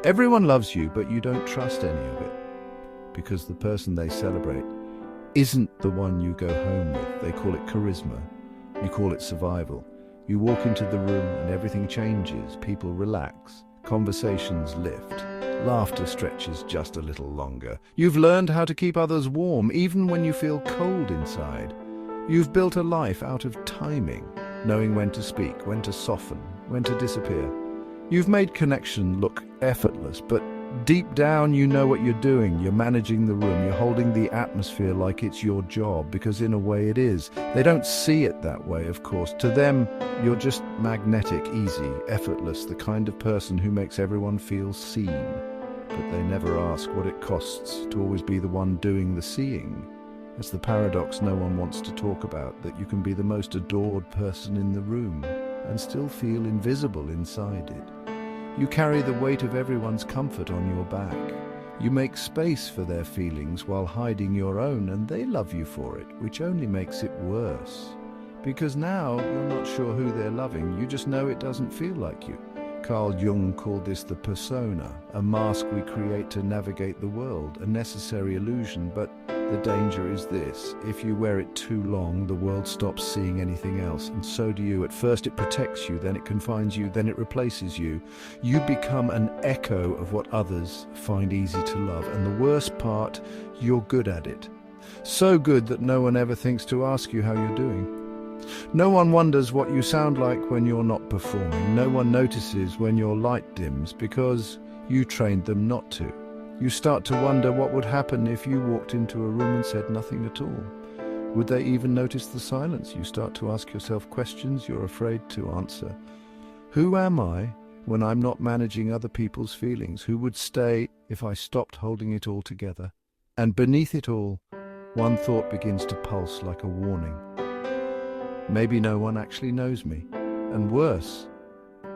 Everyone loves you, but you don't trust any of it, because the person they celebrate isn't the one you go home with. They call it charisma. You call it survival. You walk into the room and everything changes. People relax. Conversations lift. Laughter stretches just a little longer. You've learned how to keep others warm, even when you feel cold inside. You've built a life out of timing, knowing when to speak, when to soften, when to disappear. You've made connection look effortless, but deep down you know what you're doing. You're managing the room, you're holding the atmosphere like it's your job, because in a way it is. They don't see it that way, of course. To them, you're just magnetic, easy, effortless, the kind of person who makes everyone feel seen. But they never ask what it costs to always be the one doing the seeing. That's the paradox no one wants to talk about, that you can be the most adored person in the room and still feel invisible inside it. You carry the weight of everyone's comfort on your back. You make space for their feelings while hiding your own, and they love you for it, which only makes it worse. Because now you're not sure who they're loving, you just know it doesn't feel like you. Carl Jung called this the persona, a mask we create to navigate the world, a necessary illusion, but the danger is this: if you wear it too long, the world stops seeing anything else, and so do you. At first it protects you, then it confines you, then it replaces you. You become an echo of what others find easy to love, and the worst part, you're good at it. So good that no one ever thinks to ask you how you're doing. No one wonders what you sound like when you're not performing. No one notices when your light dims, because you trained them not to. You start to wonder what would happen if you walked into a room and said nothing at all. Would they even notice the silence? You start to ask yourself questions you're afraid to answer. Who am I when I'm not managing other people's feelings? Who would stay if I stopped holding it all together? And beneath it all, one thought begins to pulse like a warning. Maybe no one actually knows me. And worse,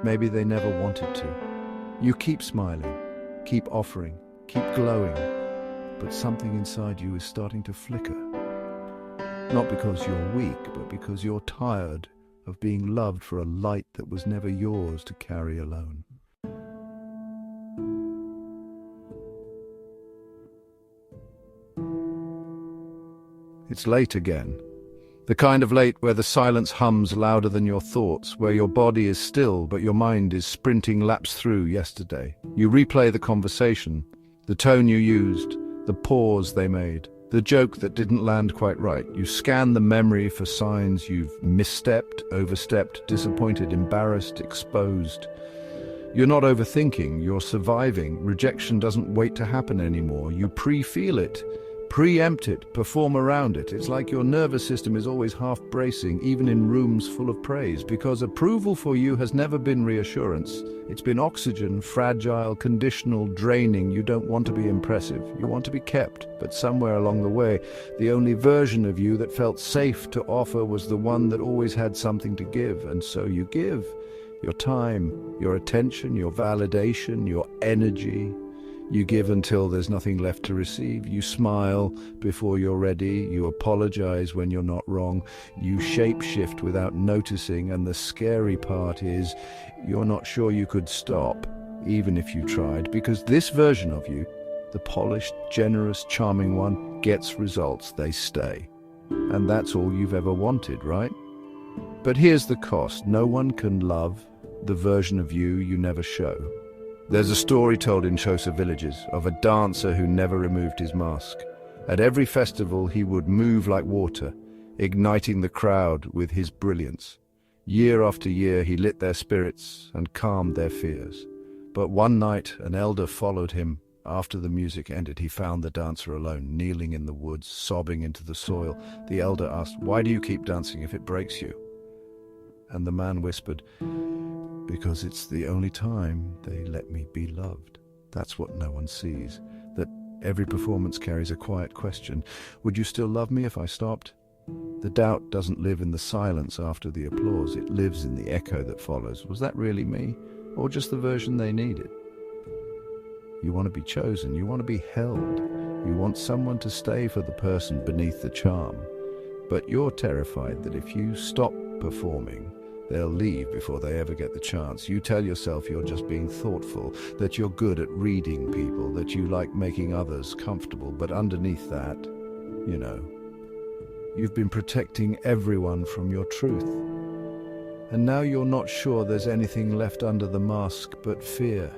maybe they never wanted to. You keep smiling, keep offering, keep glowing, but something inside you is starting to flicker. Not because you're weak, but because you're tired of being loved for a light that was never yours to carry alone. It's late again. The kind of late where the silence hums louder than your thoughts, where your body is still but your mind is sprinting laps through yesterday. You replay the conversation, the tone you used, the pause they made, the joke that didn't land quite right. You scan the memory for signs you've misstepped, overstepped, disappointed, embarrassed, exposed. You're not overthinking, you're surviving. Rejection doesn't wait to happen anymore. You pre-feel it, preempt it, perform around it. It's like your nervous system is always half bracing, even in rooms full of praise, because approval for you has never been reassurance. It's been oxygen, fragile, conditional, draining. You don't want to be impressive. You want to be kept. But somewhere along the way, the only version of you that felt safe to offer was the one that always had something to give. And so you give your time, your attention, your validation, your energy. You give until there's nothing left to receive. You smile before you're ready. You apologize when you're not wrong. You shape-shift without noticing, and the scary part is you're not sure you could stop, even if you tried, because this version of you, the polished, generous, charming one, gets results. They stay. And that's all you've ever wanted, right? But here's the cost. No one can love the version of you you never show. There's a story told in Xhosa villages of a dancer who never removed his mask. At every festival, he would move like water, igniting the crowd with his brilliance. Year after year, he lit their spirits and calmed their fears. But one night, an elder followed him. After the music ended, he found the dancer alone, kneeling in the woods, sobbing into the soil. The elder asked, "Why do you keep dancing if it breaks you?" And the man whispered, "Because it's the only time they let me be loved." That's what no one sees, that every performance carries a quiet question. Would you still love me if I stopped? The doubt doesn't live in the silence after the applause, it lives in the echo that follows. Was that really me, or just the version they needed? You want to be chosen, you want to be held, you want someone to stay for the person beneath the charm. But you're terrified that if you stop performing, They'll leave before they ever get the chance. You tell yourself you're just being thoughtful, that you're good at reading people, that you like making others comfortable, but underneath that, you've been protecting everyone from your truth. And now you're not sure there's anything left under the mask but fear.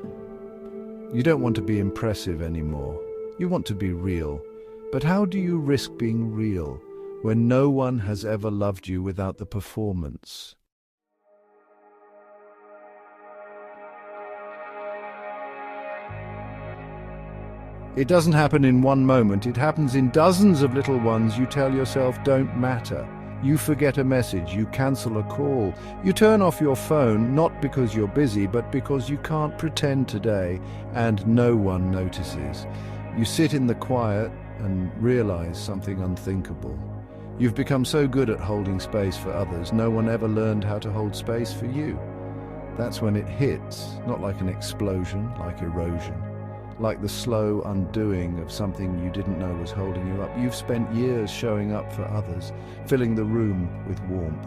You don't want to be impressive anymore. You want to be real. But how do you risk being real when no one has ever loved you without the performance? It doesn't happen in one moment. It happens in dozens of little ones you tell yourself don't matter. You forget a message, you cancel a call, you turn off your phone, not because you're busy, but because you can't pretend today, and no one notices. You sit in the quiet and realize something unthinkable. You've become so good at holding space for others, no one ever learned how to hold space for you. That's when it hits, not like an explosion, like erosion, like the slow undoing of something you didn't know was holding you up. You've spent years showing up for others, filling the room with warmth,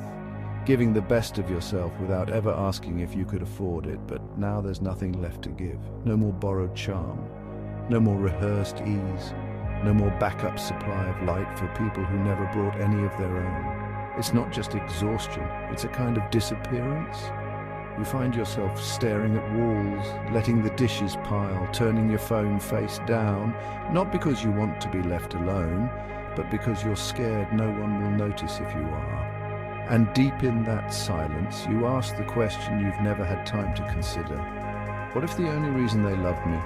giving the best of yourself without ever asking if you could afford it, but now there's nothing left to give. No more borrowed charm, no more rehearsed ease, no more backup supply of light for people who never brought any of their own. It's not just exhaustion, it's a kind of disappearance. You find yourself staring at walls, letting the dishes pile, turning your phone face down, not because you want to be left alone, but because you're scared no one will notice if you are. And deep in that silence, you ask the question you've never had time to consider. What if the only reason they loved me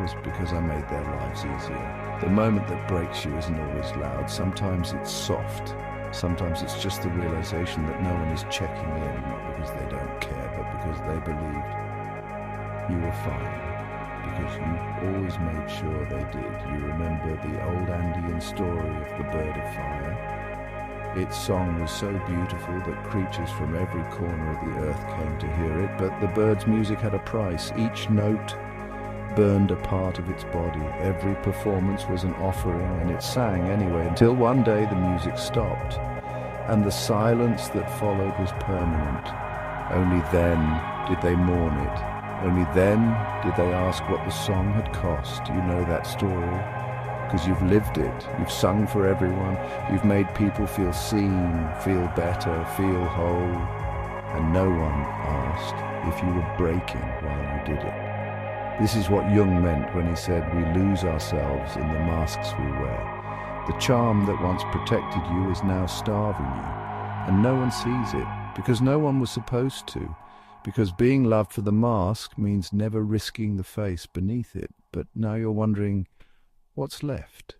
was because I made their lives easier? The moment that breaks you isn't always loud. Sometimes it's soft. Sometimes it's just the realization that no one is checking in, not because they don't care, but because they believed you were fine, because you always made sure they did. You remember the old Andean story of the bird of fire. Its song was so beautiful that creatures from every corner of the earth came to hear it, but the bird's music had a price. Each note burned a part of its body. Every performance was an offering, and it sang anyway, until one day the music stopped, and the silence that followed was permanent. Only then did they mourn it. Only then did they ask what the song had cost. You know that story, because you've lived it. You've sung for everyone. You've made people feel seen, feel better, feel whole, and no one asked if you were breaking while you did it. This is what Jung meant when he said we lose ourselves in the masks we wear. The charm that once protected you is now starving you, and no one sees it, because no one was supposed to, because being loved for the mask means never risking the face beneath it. But now you're wondering, what's left?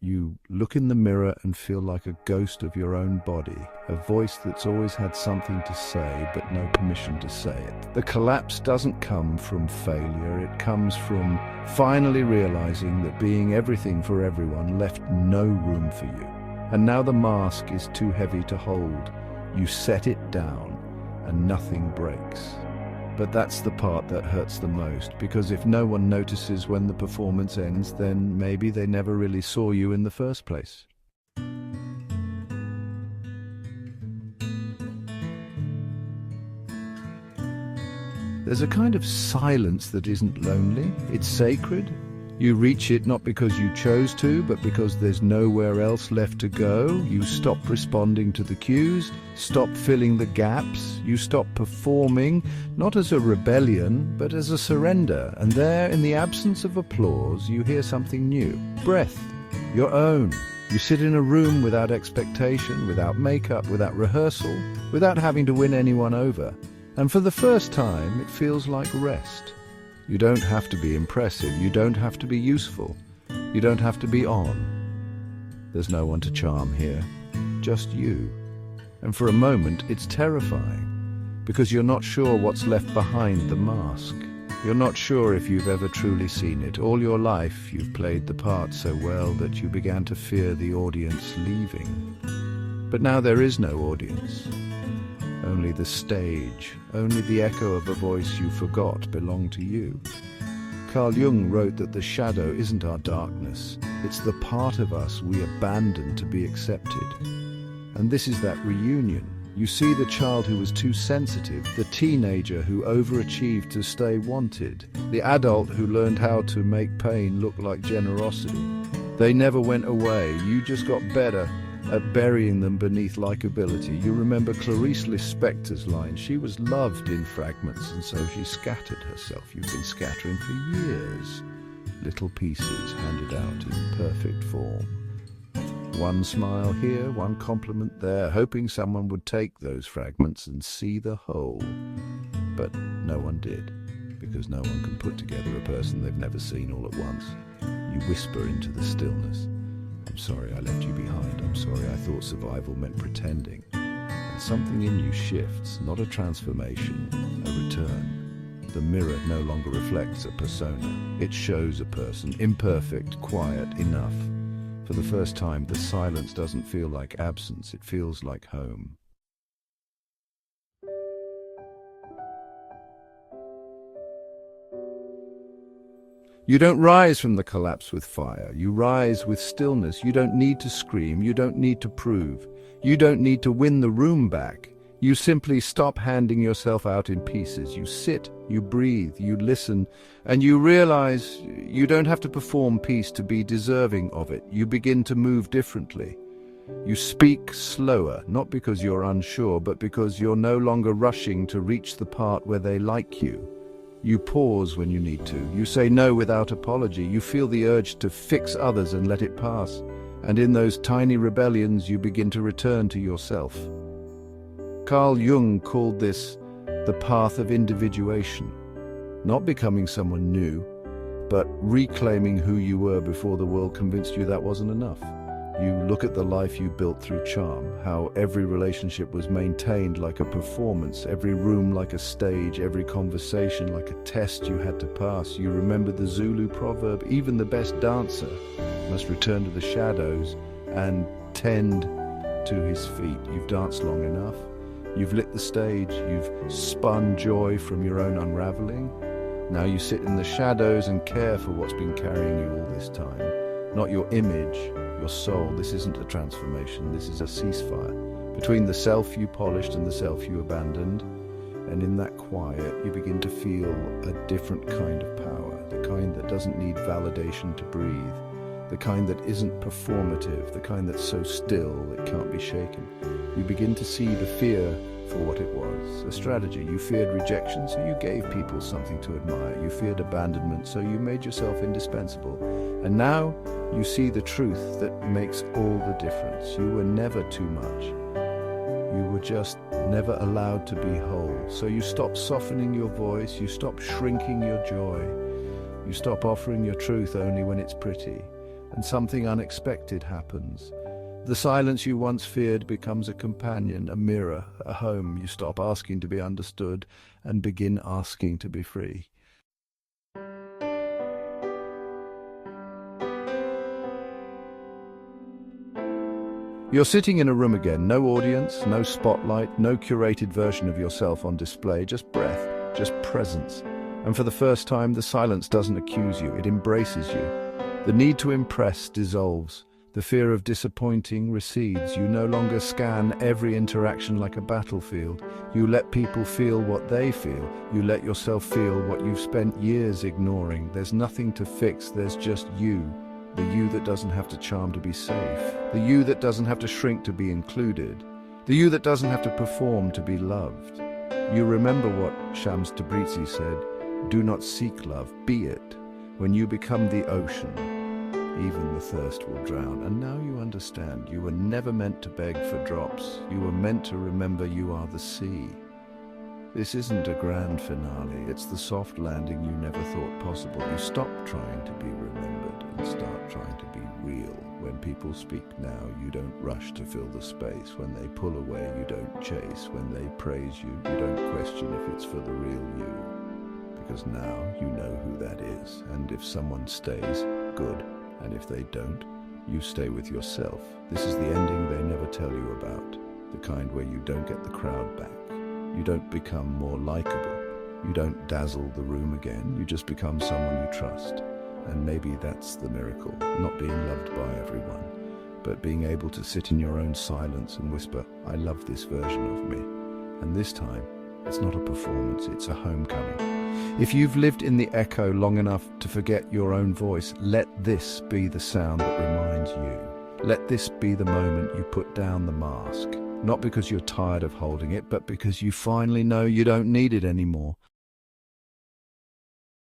You look in the mirror and feel like a ghost of your own body, a voice that's always had something to say but no permission to say it. The collapse doesn't come from failure, it comes from finally realizing that being everything for everyone left no room for you. And now the mask is too heavy to hold. You set it down and nothing breaks. But that's the part that hurts the most, because if no one notices when the performance ends, then maybe they never really saw you in the first place. There's a kind of silence that isn't lonely. It's sacred. You reach it not because you chose to, but because there's nowhere else left to go. You stop responding to the cues, stop filling the gaps. You stop performing, not as a rebellion, but as a surrender. And there, in the absence of applause, you hear something new. Breath, your own. You sit in a room without expectation, without makeup, without rehearsal, without having to win anyone over. And for the first time, it feels like rest. You don't have to be impressive, you don't have to be useful, you don't have to be on. There's no one to charm here, just you. And for a moment it's terrifying, because you're not sure what's left behind the mask. You're not sure if you've ever truly seen it. All your life you've played the part so well that you began to fear the audience leaving. But now there is no audience. Only the stage, only the echo of a voice you forgot belonged to you. Carl Jung wrote that the shadow isn't our darkness, it's the part of us we abandon to be accepted. And this is that reunion. You see the child who was too sensitive, the teenager who overachieved to stay wanted, the adult who learned how to make pain look like generosity. They never went away. You just got better at burying them beneath likability. You remember Clarice Lispector's line, she was loved in fragments and so she scattered herself. You've been scattering for years. Little pieces handed out in perfect form. One smile here, one compliment there, hoping someone would take those fragments and see the whole. But no one did, because no one can put together a person they've never seen all at once. You whisper into the stillness, I'm sorry I left you behind, I'm sorry I thought survival meant pretending. And something in you shifts, not a transformation, a return. The mirror no longer reflects a persona, it shows a person, imperfect, quiet, enough. For the first time, the silence doesn't feel like absence, it feels like home. You don't rise from the collapse with fire, you rise with stillness. You don't need to scream, you don't need to prove, you don't need to win the room back. You simply stop handing yourself out in pieces. You sit, you breathe, you listen, and you realize you don't have to perform peace to be deserving of it. You begin to move differently. You speak slower, not because you're unsure, but because you're no longer rushing to reach the part where they like you. You pause when you need to. You say no without apology. You feel the urge to fix others and let it pass. And in those tiny rebellions, you begin to return to yourself. Carl Jung called this the path of individuation. Not becoming someone new, but reclaiming who you were before the world convinced you that wasn't enough. You look at the life you built through charm, how every relationship was maintained like a performance, every room like a stage, every conversation like a test you had to pass. You remember the Zulu proverb, even the best dancer must return to the shadows and tend to his feet. You've danced long enough. You've lit the stage. You've spun joy from your own unraveling. Now you sit in the shadows and care for what's been carrying you all this time. Not your image, your soul. This isn't a transformation. This is a ceasefire between the self you polished and the self you abandoned. And in that quiet, you begin to feel a different kind of power, the kind that doesn't need validation to breathe, the kind that isn't performative, the kind that's so still it can't be shaken. You begin to see the fear for what it was, a strategy. You feared rejection, so you gave people something to admire. You feared abandonment, so you made yourself indispensable. And now you see the truth that makes all the difference. You were never too much. You were just never allowed to be whole. So you stop softening your voice, you stop shrinking your joy, you stop offering your truth only when it's pretty. And something unexpected happens. The silence you once feared becomes a companion, a mirror, a home. You stop asking to be understood and begin asking to be free. You're sitting in a room again, no audience, no spotlight, no curated version of yourself on display, just breath, just presence. And for the first time, the silence doesn't accuse you, it embraces you. The need to impress dissolves. The fear of disappointing recedes. You no longer scan every interaction like a battlefield. You let people feel what they feel. You let yourself feel what you've spent years ignoring. There's nothing to fix, there's just you. The you that doesn't have to charm to be safe. The you that doesn't have to shrink to be included. The you that doesn't have to perform to be loved. You remember what Shams Tabrizi said, do not seek love, be it. When you become the ocean, even the thirst will drown. And now you understand, you were never meant to beg for drops. You were meant to remember you are the sea. This isn't a grand finale, it's the soft landing you never thought possible. You stop trying to be remembered and start trying to be real. When people speak now, you don't rush to fill the space. When they pull away, you don't chase. When they praise you, you don't question if it's for the real you. Because now you know who that is. And if someone stays, good. And if they don't, you stay with yourself. This is the ending they never tell you about. The kind where you don't get the crowd back. You don't become more likable. You don't dazzle the room again. You just become someone you trust. And maybe that's the miracle, not being loved by everyone, but being able to sit in your own silence and whisper, I love this version of me. And this time, it's not a performance, it's a homecoming. If you've lived in the echo long enough to forget your own voice, let this be the sound that reminds you. Let this be the moment you put down the mask. Not because you're tired of holding it, but because you finally know you don't need it anymore.